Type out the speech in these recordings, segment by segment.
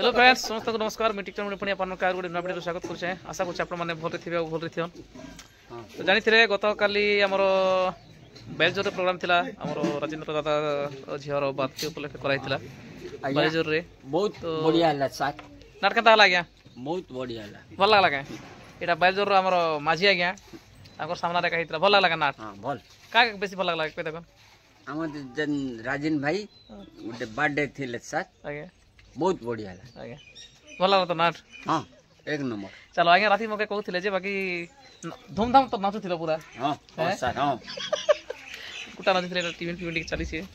Hello friends समस्त को नमस्कार मैं टिकटन पुणी आपन कार गुड नया वीडियो स्वागत करछे आशा करछ आपण माने भल थिबे भल थियन तो जानि थिरे गत काली हमरो बेलजोर प्रोग्राम थिला हमरो राजेंद्र दादा झियर बात उपलक्ष्य कराइथिला बेलजोर रे बहुत बढ़िया हला साथ नाटक केता हला गया बहुत बढ़िया हला भल लागला के एटा बेलजोर हमरो माझी आ गया ताकर सामना रे कहितला भल लागला नाट हां भल का बेसी भल लागला के देखन हमर जन राजन भाई गुटे बर्थडे थिले साथ आगे बहुत बढ़िया हला आगे भल लागला तो नाट हां एक नंबर चलो आगे राती मके कहथिले जे बाकी धूमधाम तो नाचु थिलो पूरा हां सर हां कुटा नाचु थिले टीवी टीवी चली छे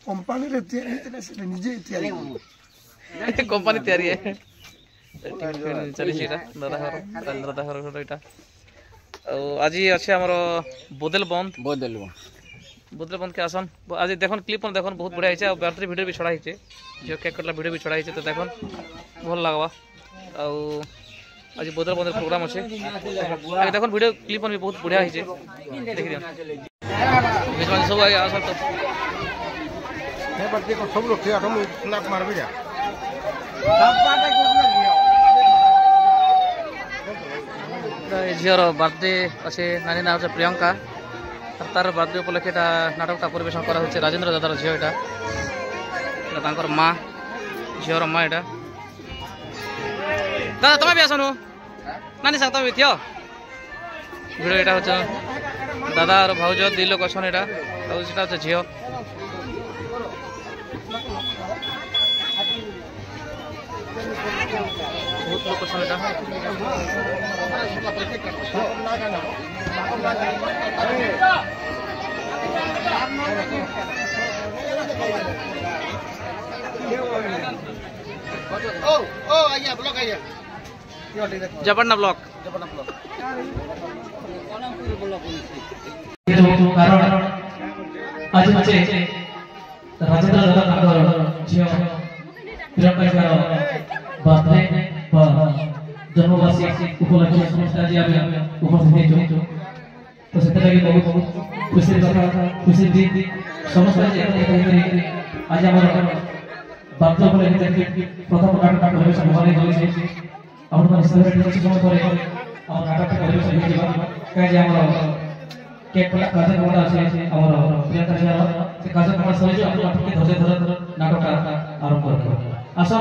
कंपनी रे तयारी से निजे तयारी कंपनी तयारी है चली छे दादा घर एटा आज अच्छे हमर बोदल बंद के आसन आज देखन क्लिप पर देखन बहुत बढ़िया है बर्थडे वीडियो भी छड़ा है जो केक कटला वीडियो भी छड़ा है तो देखन भल लागबा आज बोदल बंद प्रोग्राम अच्छे देखन वीडियो क्लिप पर भी बहुत बढ़िया है देख दियो सब आगे आसन तो हे बर्थडे को सब लोग हम स्नैप मार भी जा झीर बर्थडे अच्छे नानी ना होचे प्रियंका तार बर्थडे उपलक्षे नाटकटा परिवेशन करा होचे राजेंद्र दादार झील एटा माँ झीर माँ एटा दादा तुम भी आसनु नानी साथ भी थियो भिडियो एटा होचे दादा और भाउज दी लोग अछन एटा और सेटा होचे झील बहुत लोग अछन एटा जपन्ना ब्लॉक कारण आज होचे राजेंद्र दादा ताकर झियो प्रियंका बर्थडे जन्मवार्षिकी उपलक्षे समस्त आज उपस्थित हो तो सेते लगे बहुत खुशी कथा खुशी दिन समस्त आज आज हमर बात पर प्रथम नाटक परिवेशन होने जाउछे आपण मन सेलिब्रेट करछि समय पर और नाटक परिवेशन होइबा काहे जे हमर केक कला काजे कोना আছে हमर प्रियंका जी से काजे कोना सहित आपण नाटक के धरे धरे नाटक आरंभ करबो आशा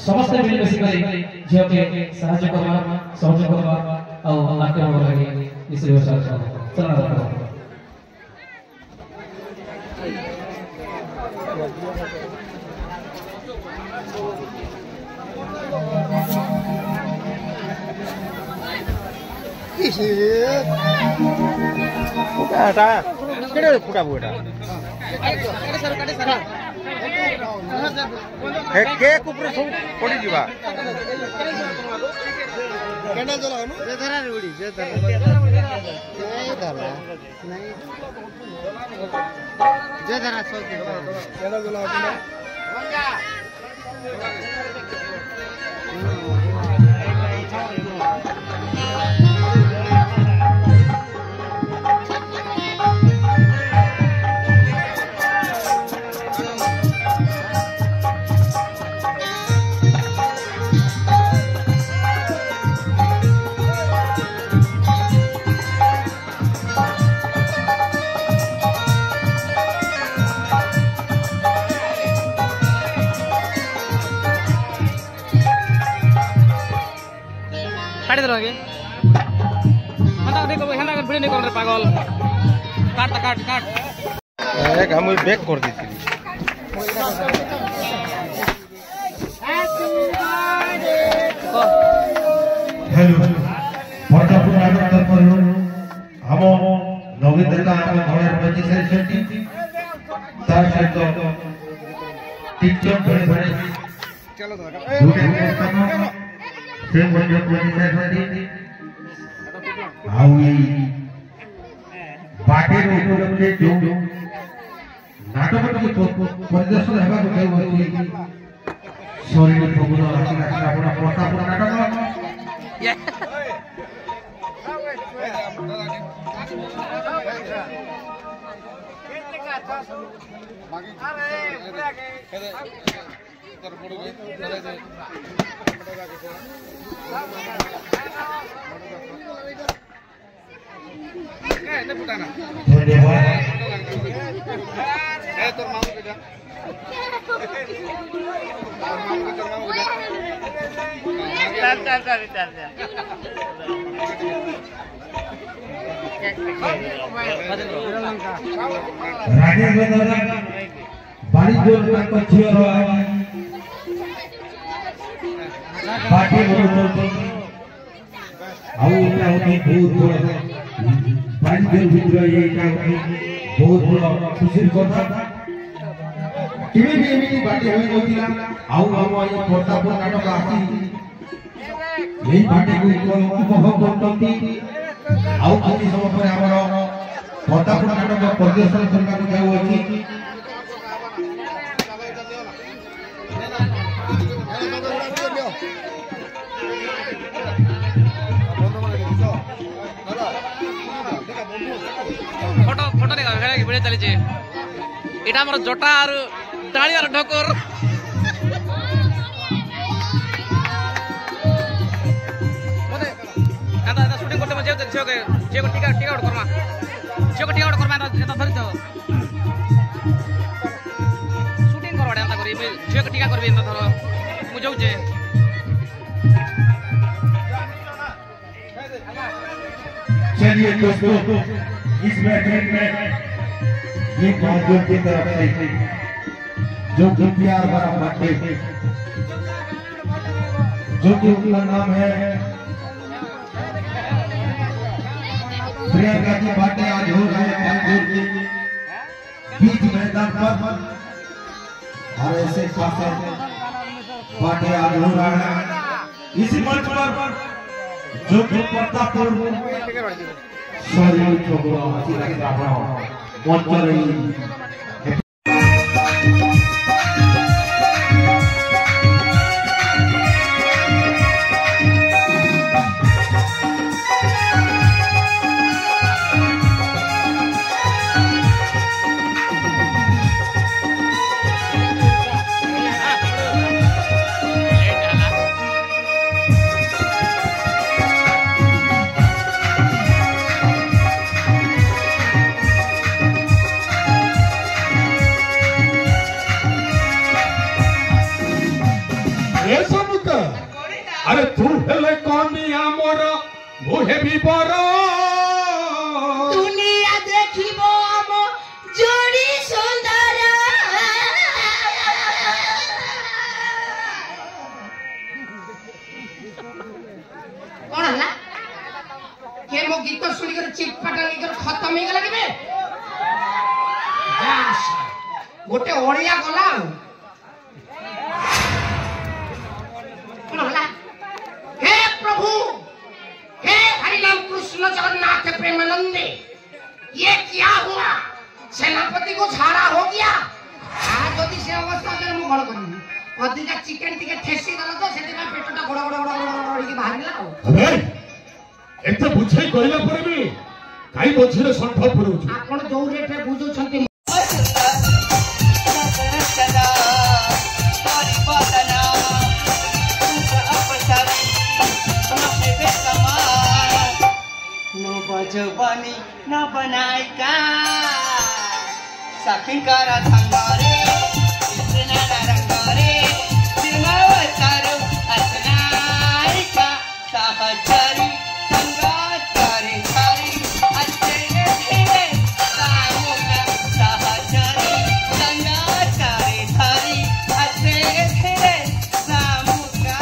समस्त मिल मिसी करी झियो के सहायता करबा सहयोग करबा और नाट्य होबा लागि इस व्यवस्था चला रखा फुटा केडे फुटा बुटा हे केक ऊपर सब पड़ी जीवा केना जलानु जे धरा रे उडी जे धरा नहीं जे धरा सोच केना जलानु काट दे हंदा देखो हंदा वीडियो नहीं कर रे पागल काट एक हम बैक कर दी थी हेलो वर्तमान नाटक पर हम नवीन का हम घर बच्चे से छटी तार से तो टीचर बड़े बड़े चलो तो से बड़े बड़े से छटी आउई बाटे उपलक्षे जो नाटक की परिदर्शन हेबा को होई शरीर प्रभुर राशि आपण प्रताप नाटक बाड़ी जोर पार्टी बहुत बड़ा खुशी कथा केबे भी एमिति बाटी होई नथिला आउ हम आई प्रतापपुर नाटक आसी यही बाटी को उपभोग करतंती आउ आदि समय पर हमर प्रतापपुर नाटक प्रदर्शन करना को जाउ अछि फोटो फोटो देखा भिडियो चली এটা আমার জটা আর টাಳಿ আর ঢকর মতে এটা এটা শুটিং করতে মজা হচ্ছে ঝিওকে টিকা টিকা আউট করমা ঝিওকে টিকা আউট করমা এটা ধরি তো শুটিং করবা এটা করি ঝিওকে টিকা করবি এটা ধরো মু যাউছে चलिए दोस्तों इस मैच में ये बाजू की तरफ से जो कि प्यार भरा बाटे जो कि उनका नाम है प्रियंका की बातें आज हो रहे हैं बाजू के बीच मैदान पर और ऐसे खासे बातें आज हो रहा है इसी मंच पर जो कि प्रतापपुर सॉरी छोकरा अच्छी लगी आपा बहुत चल रही अरे तू हेले कनिया मोर मुहे भी बड़ दुनिया देखिबो हम जोड़ी सुंदर कोन हला के मो गीत सुनी कर चिटपटा कर खत्म हो गला केबे जास गोटे ओडिया गला कोन हला हे प्रभु हे हरिनाम कृष्ण जगन्नाथ प्रेमानंदे ये क्या हुआ सेनापति को झाड़ा हो गया आज यदि से अवस्था में मु गड़ करी अधिका चिकन टिके ठेसी दला तो सेति में पेटटा गोड़ गोड़ गोड़ गोड़ की बाहरला अबे एते बुझै कइला पर भी काई बछरे संठ पुरउछ आपण जो रेट रे बुझु छथि जवानी न बनाएगा सखी करा संगारे इतना रंगारे दिमावतारो असनाइका सहचरी संगातारे थारी अच्छे धीरे सामुका सहचरी संगातारे थारी अच्छे धीरे सामुका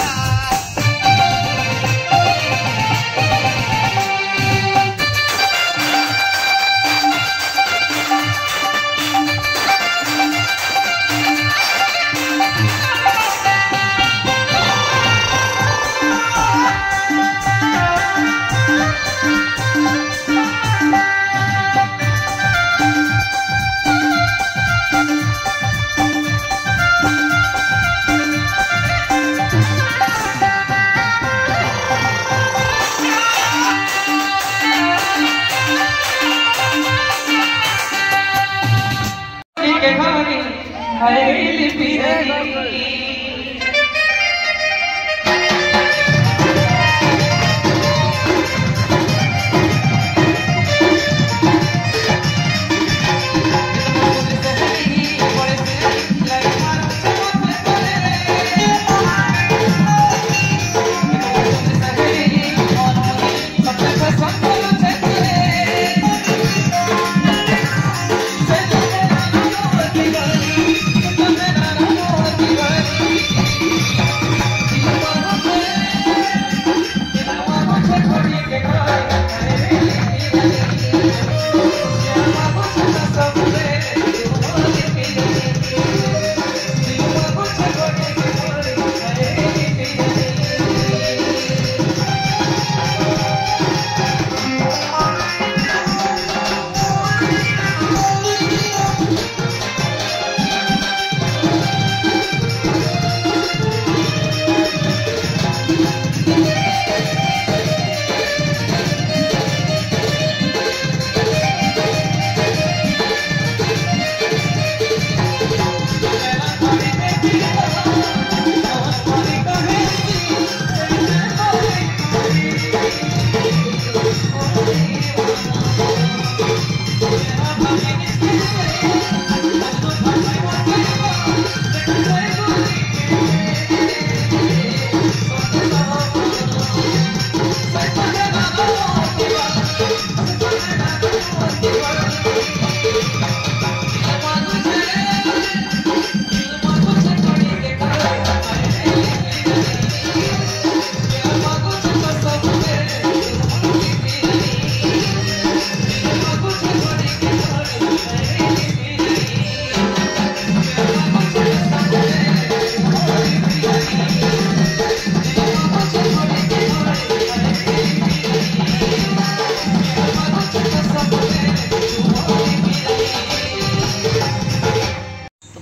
आइली बिरही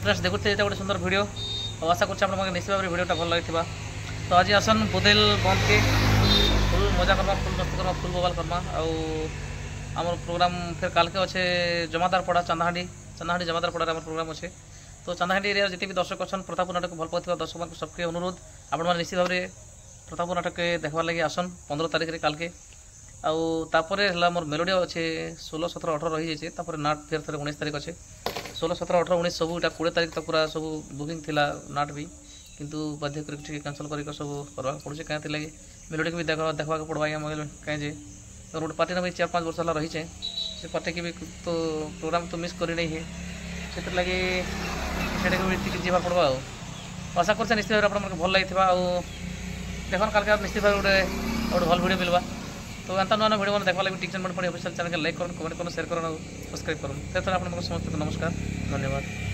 फ्रेंड्स देखुते गोटे सुंदर वीडियो और आशा कर निश्चित भाव वीडियोटा भल लगी तो आज आसन बुदेल बंद के फुल मजा करवा फुल मस्ती करवा फुल बवाल करवा आम प्रोग्राम फिर काल के अच्छे जमादार पड़ा चांदाहांडी जमादार पड़ा प्रोग्राम अच्छे तो चांदाहांडी एरिया जिते भी दर्शक अच्छा प्रतापपुर नाटक भल पाता दर्शक मान सबके अनुरोध आपण निश्चित भाव में प्रतापपुर नाटक के देखवार लगे आसन 15 तारिख रे काल के आउे मोर मेलोडी अच्छे 16, 17, 18 रही जाइए नाट फिर थे 19 तारिख अच्छे 16, 17, 18, 19 सब 20 तारिख तक पूरा सब बुकिंग थिला नाट भी किंतु बाध्य करके कैंसल कर सब करवा पड़े कहीं लगे मेलोडी भी देखा पड़वा आज्ञा कहीं रोड पार्टी भी 4-5 वर्ष है रही से पार्टी की भी तो प्रोग्राम तो मिस कर नहीं है से लगे भी जीवा पड़वा आशा कर निश्चित भाव में भल लगी देखो काल निश्चित भाव गोटे भल वीडियो मिलवा तो एंता नुआ वीडियो मैंने देखा लगे टिक्चर ऑफिशियल चैनल के लाइक करें कमेंट करें शेयर करें सब्सक्राइब करें आप समस्त नमस्कार धन्यवाद।